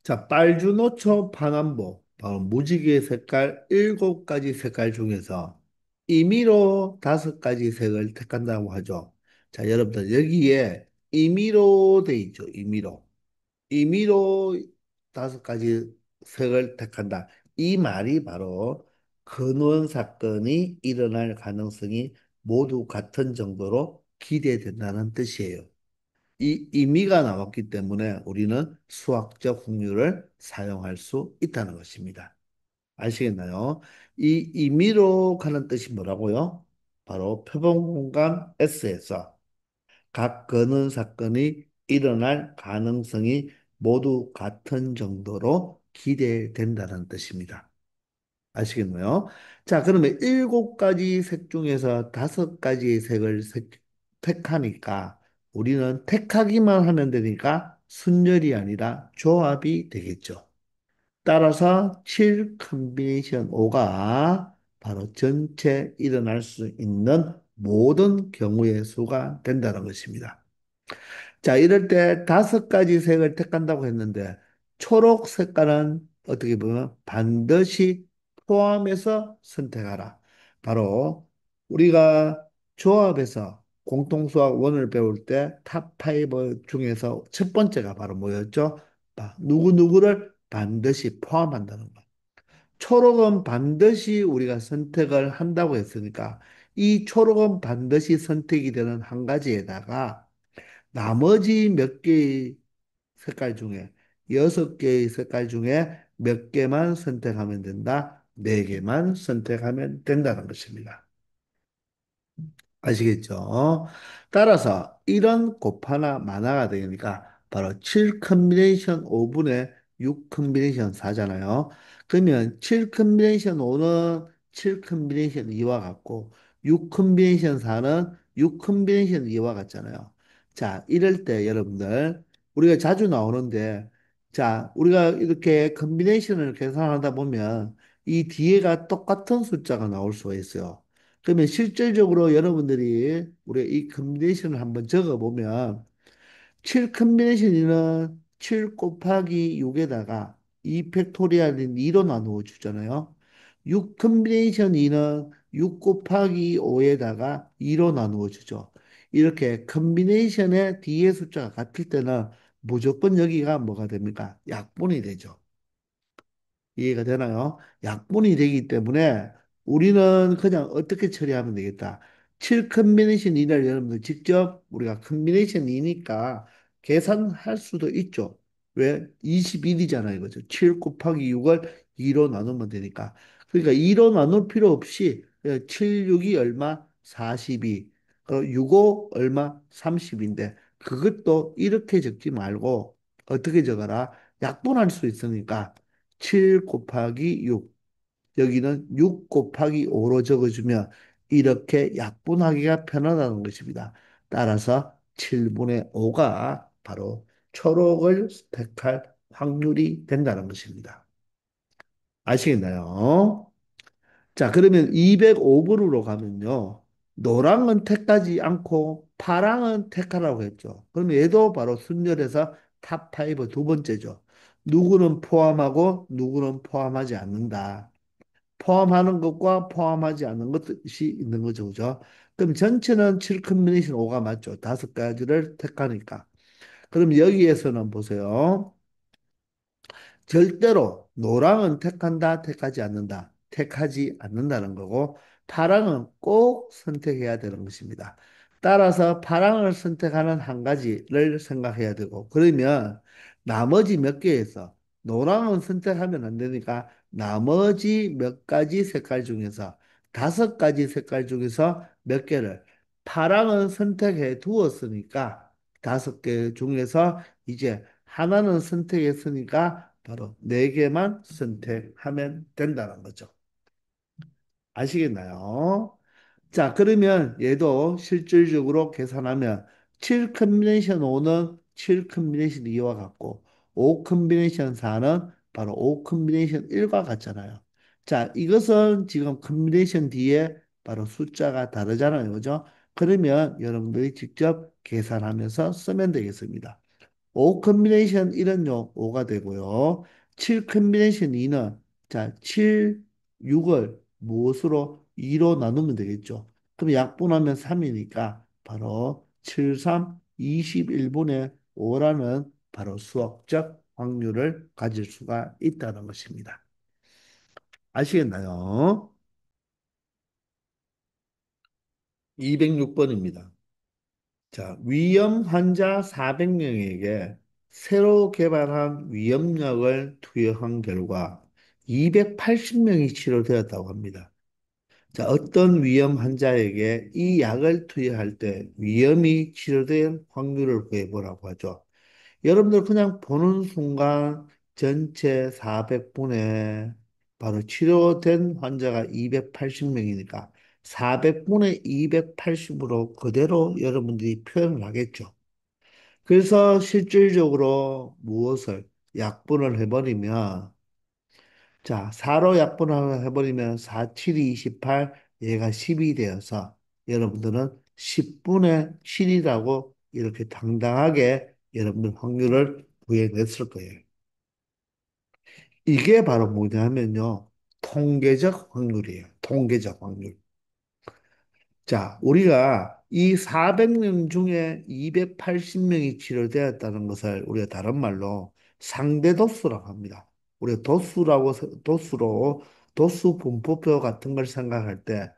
Speaker 1: 자, 빨주노초 파남보, 바로 무지개 색깔 7가지 색깔 중에서 임의로 5가지 색을 택한다고 하죠. 자, 여러분들 여기에 임의로 돼 있죠. 임의로. 임의로 5가지 색을 택한다. 이 말이 바로 근원 사건이 일어날 가능성이 모두 같은 정도로 기대된다는 뜻이에요. 이 임의가 나왔기 때문에 우리는 수학적 확률을 사용할 수 있다는 것입니다. 아시겠나요? 이 임의로 가는 뜻이 뭐라고요? 바로 표본 공간 S에서 각 근원 사건이 일어날 가능성이 모두 같은 정도로 기대된다는 뜻입니다. 아시겠나요? 자, 그러면 7가지 색 중에서 5가지의 색을 택하니까 우리는 택하기만 하면 되니까 순열이 아니라 조합이 되겠죠. 따라서 7 컨비네이션 5가 바로 전체 일어날 수 있는 모든 경우의 수가 된다는 것입니다. 자, 이럴 때 5가지 색을 택한다고 했는데 초록 색깔은 어떻게 보면 반드시 포함해서 선택하라. 바로 우리가 조합에서 공통수학 원을 배울 때 탑 5 중에서 첫 번째가 바로 뭐였죠? 누구누구를 반드시 포함한다는 것. 초록은 반드시 우리가 선택을 한다고 했으니까 이 초록은 반드시 선택이 되는 한 가지에다가 나머지 몇 개의 색깔 중에 6개의 색깔 중에 몇 개만 선택하면 된다. 4개만 선택하면 된다는 것입니다. 아시겠죠? 따라서 이런 곱하나 만화가 되니까 바로 7 컨비네이션 5분의 6 컨비네이션 4잖아요. 그러면 7 컨비네이션 5는 7 컨비네이션 2와 같고 6 컨비네이션 4는 6 컨비네이션 2와 같잖아요. 자, 이럴 때 여러분들 우리가 자주 나오는데 자, 우리가 이렇게 컨비네이션을 계산하다 보면 이 뒤에가 똑같은 숫자가 나올 수가 있어요. 그러면 실질적으로 여러분들이 우리 이 컨비네이션을 한번 적어보면 7 컨비네이션이는 7 곱하기 6에다가 2 팩토리얼인 2로 나누어 주잖아요. 6 컨비네이션 2는 6 곱하기 5에다가 2로 나누어 주죠. 이렇게 컨비네이션의 뒤에 숫자가 같을 때는 무조건 여기가 뭐가 됩니까? 약분이 되죠. 이해가 되나요? 약분이 되기 때문에 우리는 그냥 어떻게 처리하면 되겠다. 7 컨비네이션 2를 여러분들 직접 우리가 컨비네이션 2니까 계산할 수도 있죠. 왜? 21이잖아요. 이거죠. 7 곱하기 6을 2로 나누면 되니까. 그러니까 2로 나눌 필요 없이 7, 6이 얼마? 42. 6, 5 얼마? 30인데 그것도 이렇게 적지 말고 어떻게 적어라? 약분할 수 있으니까 7 곱하기 6. 여기는 6 곱하기 5로 적어주면 이렇게 약분하기가 편하다는 것입니다. 따라서 7분의 5가 바로 초록을 택할 확률이 된다는 것입니다. 아시겠나요? 자, 그러면 205번으로 가면요. 노랑은 택하지 않고 파랑은 택하라고 했죠. 그럼 얘도 바로 순열에서 탑 5 두 번째죠. 누구는 포함하고 누구는 포함하지 않는다. 포함하는 것과 포함하지 않는 것이 있는 거죠. 그죠? 그럼 전체는 7 컨비네이션 5가 맞죠. 5가지를 택하니까. 그럼 여기에서는 보세요. 절대로 노랑은 택한다, 택하지 않는다. 택하지 않는다는 거고, 파랑은 꼭 선택해야 되는 것입니다. 따라서 파랑을 선택하는 한 가지를 생각해야 되고, 그러면 나머지 몇 개에서 노랑은 선택하면 안 되니까 나머지 몇 가지 색깔 중에서 5가지 색깔 중에서 몇 개를 파랑은 선택해 두었으니까 다섯 개 중에서 이제 하나는 선택했으니까 바로 네 개만 선택하면 된다는 거죠. 아시겠나요? 자, 그러면 얘도 실질적으로 계산하면 7 컨비네이션 5는 7 컨비네이션 2와 같고 5 컨비네이션 4는 바로 5 컨비네이션 1과 같잖아요. 자, 이것은 지금 컨비네이션 뒤에 바로 숫자가 다르잖아요. 그죠? 그러면 여러분들이 직접 계산하면서 쓰면 되겠습니다. 5 컨비네이션 1은요, 5가 되고요. 7 컨비네이션 2는 자, 7, 6을 무엇으로 2로 나누면 되겠죠. 그럼 약분하면 3이니까 바로 7, 3, 21분의 5라는 바로 수학적 확률을 가질 수가 있다는 것입니다. 아시겠나요? 206번입니다. 자, 위험 환자 400명에게 새로 개발한 위험약을 투여한 결과 280명이 치료되었다고 합니다. 자, 어떤 위험 환자에게 이 약을 투여할 때 위험이 치료될 확률을 구해보라고 하죠. 여러분들 그냥 보는 순간 전체 400분의 바로 치료된 환자가 280명이니까 400분의 280으로 그대로 여러분들이 표현을 하겠죠. 그래서 실질적으로 무엇을 약분을 해버리면 자, 4로 약분을 해버리면 4, 7이 28, 얘가 10이 되어서 여러분들은 10분의 7이라고 이렇게 당당하게 여러분들 확률을 구해냈을 거예요. 이게 바로 뭐냐면요. 통계적 확률이에요. 통계적 확률. 자, 우리가 이 400명 중에 280명이 치료되었다는 것을 우리가 다른 말로 상대 도수라고 합니다. 우리가 도수 분포표 같은 걸 생각할 때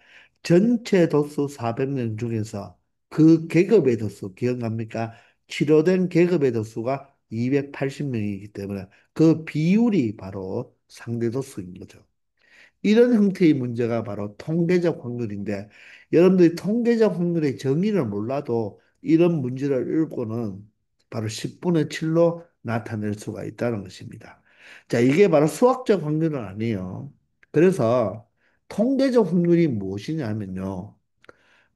Speaker 1: 전체 도수 400명 중에서 그 계급의 도수 기억납니까? 치료된 계급의 도수가 280명이기 때문에 그 비율이 바로 상대 도수인 거죠. 이런 형태의 문제가 바로 통계적 확률인데 여러분들이 통계적 확률의 정의를 몰라도 이런 문제를 읽고는 바로 10분의 7로 나타낼 수가 있다는 것입니다. 자, 이게 바로 수학적 확률은 아니에요. 그래서 통계적 확률이 무엇이냐면요.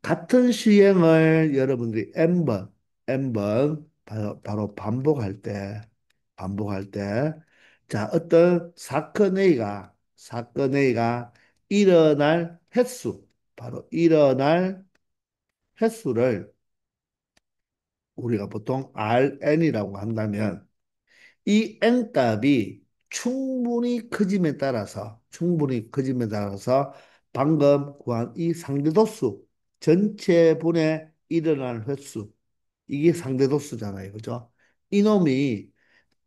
Speaker 1: 같은 시행을 여러분들이 N번 바로 반복할 때, 자, 어떤 사건 A가 일어날 횟수, 바로 일어날 횟수를 우리가 보통 Rn이라고 한다면 이 N값이 충분히 커짐에 따라서 방금 구한 이 상대도수, 전체 분의 일어날 횟수, 이게 상대도수잖아요. 그죠? 이놈이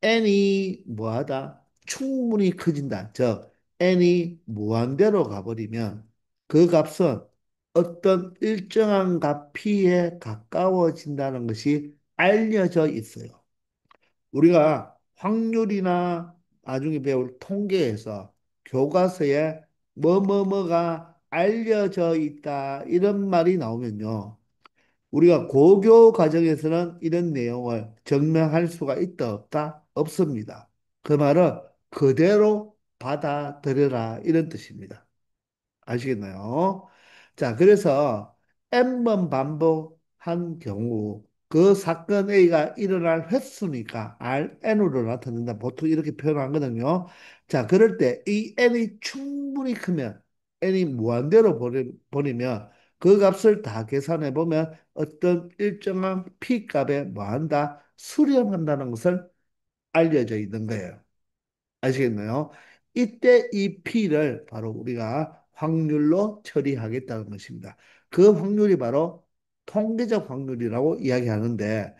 Speaker 1: n이 뭐하다? 충분히 커진다. 즉, n이 무한대로 가버리면 그 값은 어떤 일정한 값 p에 가까워진다는 것이 알려져 있어요. 우리가 확률이나 나중에 배울 통계에서 교과서에 뭐뭐뭐가 알려져 있다 이런 말이 나오면요. 우리가 고교 과정에서는 이런 내용을 증명할 수가 있다 없다? 없습니다. 그 말은 그대로 받아들여라 이런 뜻입니다. 아시겠나요? 자, 그래서 N번 반복한 경우 그 사건 A가 일어날 횟수니까 Rn으로 나타낸다. 보통 이렇게 표현하거든요. 자, 그럴 때 이 N이 충분히 크면 N이 무한대로 버리면 그 값을 다 계산해 보면 어떤 일정한 P 값에 뭐한다? 수렴한다는 것을 알려져 있는 거예요. 아시겠나요? 이때 이 P를 바로 우리가 확률로 처리하겠다는 것입니다. 그 확률이 바로 통계적 확률이라고 이야기하는데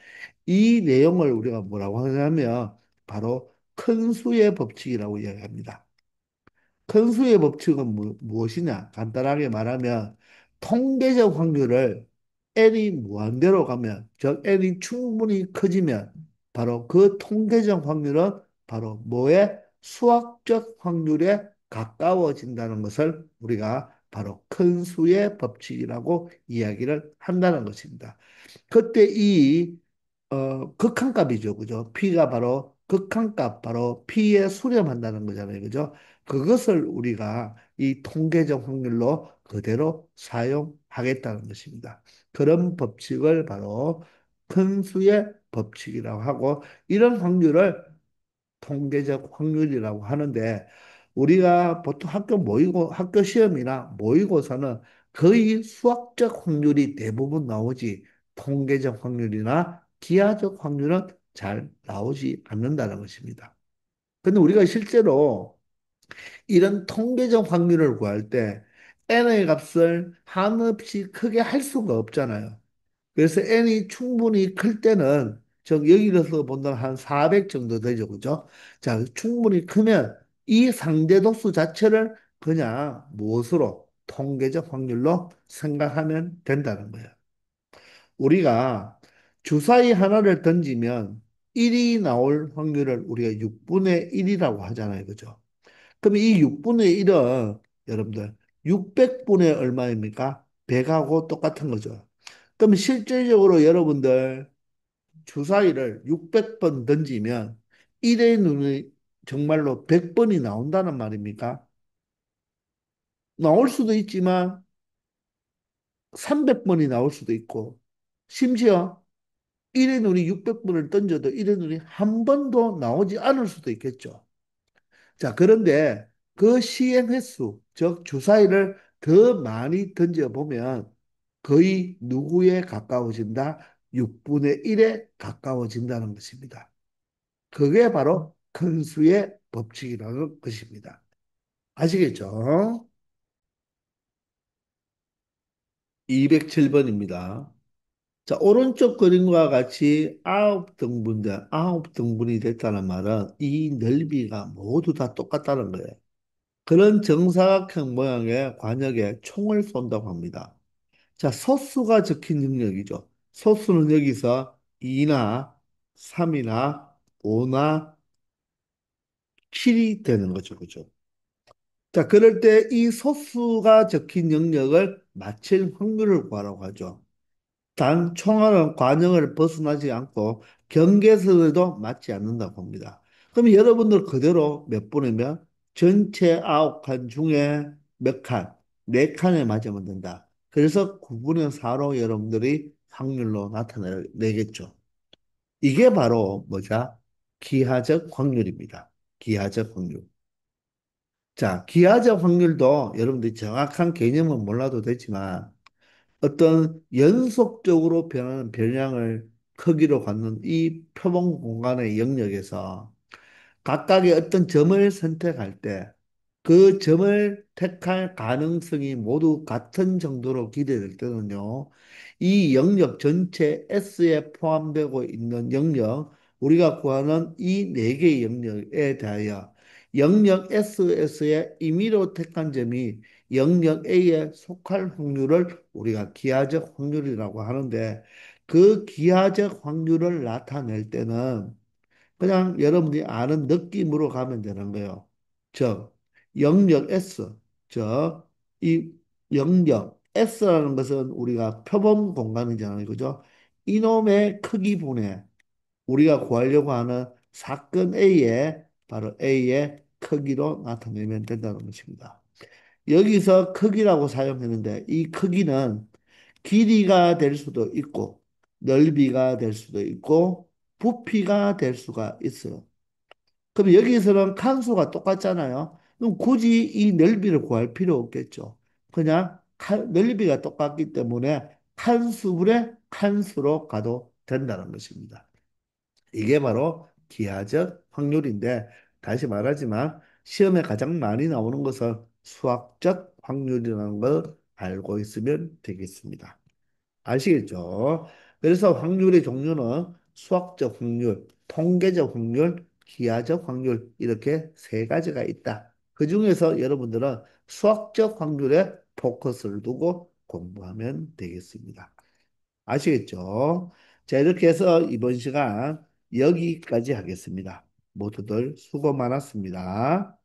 Speaker 1: 이 내용을 우리가 뭐라고 하냐면 바로 큰 수의 법칙이라고 이야기합니다. 큰 수의 법칙은 무엇이냐? 간단하게 말하면 통계적 확률을 n이 무한대로 가면, 즉 n이 충분히 커지면 바로 그 통계적 확률은 바로 뭐의 수학적 확률에 가까워진다는 것을 우리가 바로 큰 수의 법칙이라고 이야기를 한다는 것입니다. 그때 이 극한값이죠. 그죠? P가 바로 극한값, 바로 P에 수렴한다는 거잖아요. 그죠? 그것을 우리가 이 통계적 확률로 그대로 사용하겠다는 것입니다. 그런 법칙을 바로 큰 수의 법칙이라고 하고, 이런 확률을 통계적 확률이라고 하는데, 우리가 보통 학교 시험이나 모의고사는 거의 수학적 확률이 대부분 나오지, 통계적 확률이나 기하적 확률은 잘 나오지 않는다는 것입니다. 근데 우리가 실제로 이런 통계적 확률을 구할 때 n의 값을 한없이 크게 할 수가 없잖아요. 그래서 n이 충분히 클 때는, 즉 여기서 본다면 한 400 정도 되죠. 그죠? 자, 충분히 크면 이 상대독수 자체를 그냥 무엇으로? 통계적 확률로 생각하면 된다는 거예요. 우리가 주사위 하나를 던지면 1이 나올 확률을 우리가 6분의 1이라고 하잖아요. 그죠? 그럼 이 6분의 1은 여러분들 600분의 얼마입니까? 100하고 똑같은 거죠. 그럼 실질적으로 여러분들 주사위를 600번 던지면 1의 눈이 정말로 100번이 나온다는 말입니까? 나올 수도 있지만 300번이 나올 수도 있고, 심지어 1의 눈이 600번을 던져도 1의 눈이 한 번도 나오지 않을 수도 있겠죠. 자, 그런데 그 시행 횟수, 즉 주사위를 더 많이 던져보면 거의 누구에 가까워진다? 6분의 1에 가까워진다는 것입니다. 그게 바로 큰 수의 법칙이라는 것입니다. 아시겠죠? 207번입니다. 자, 오른쪽 그림과 같이 아홉 등분이 됐다는 말은 이 넓이가 모두 다 똑같다는 거예요. 그런 정사각형 모양의 관역에 총을 쏜다고 합니다. 자, 소수가 적힌 영역이죠. 소수는 여기서 2나 3이나 5나 7이 되는 거죠. 그죠? 자, 그럴 때 이 소수가 적힌 영역을 맞힐 확률을 구하라고 하죠. 단 총알은 관역을 벗어나지 않고 경계선에도 맞지 않는다고 봅니다. 그럼 여러분들 그대로 몇 분이면 전체 9칸 중에 몇 칸? 4칸에 맞으면 된다. 그래서 9분의 4로 여러분들이 확률로 나타내겠죠. 이게 바로 뭐죠? 기하적 확률입니다. 기하적 확률. 자, 기하적 확률도 여러분들이 정확한 개념은 몰라도 되지만 어떤 연속적으로 변하는 변량을 크기로 갖는 이 표본 공간의 영역에서 각각의 어떤 점을 선택할 때 그 점을 택할 가능성이 모두 같은 정도로 기대될 때는요, 이 영역 전체 S에 포함되고 있는 영역, 우리가 구하는 이 네 개의 영역에 대하여 영역 SS의 임의로 택한 점이 영역 A에 속할 확률을 우리가 기하적 확률이라고 하는데, 그 기하적 확률을 나타낼 때는 그냥 여러분들이 아는 느낌으로 가면 되는 거예요. 즉, 영역 S, 즉, 이 영역 S라는 것은 우리가 표본 공간이잖아요. 그죠? 이놈의 크기분의 우리가 구하려고 하는 사건 A의 바로 A의 크기로 나타내면 된다는 것입니다. 여기서 크기라고 사용했는데 이 크기는 길이가 될 수도 있고 넓이가 될 수도 있고 부피가 될 수가 있어요. 그럼 여기서는 칸수가 똑같잖아요. 그럼 굳이 이 넓이를 구할 필요 없겠죠. 그냥 넓이가 똑같기 때문에 칸수분의 칸수로 가도 된다는 것입니다. 이게 바로 기하적 확률인데, 다시 말하지만 시험에 가장 많이 나오는 것은 수학적 확률이라는 걸 알고 있으면 되겠습니다. 아시겠죠? 그래서 확률의 종류는 수학적 확률, 통계적 확률, 기하적 확률 이렇게 세 가지가 있다. 그 중에서 여러분들은 수학적 확률에 포커스를 두고 공부하면 되겠습니다. 아시겠죠? 자, 이렇게 해서 이번 시간 여기까지 하겠습니다. 모두들 수고 많았습니다.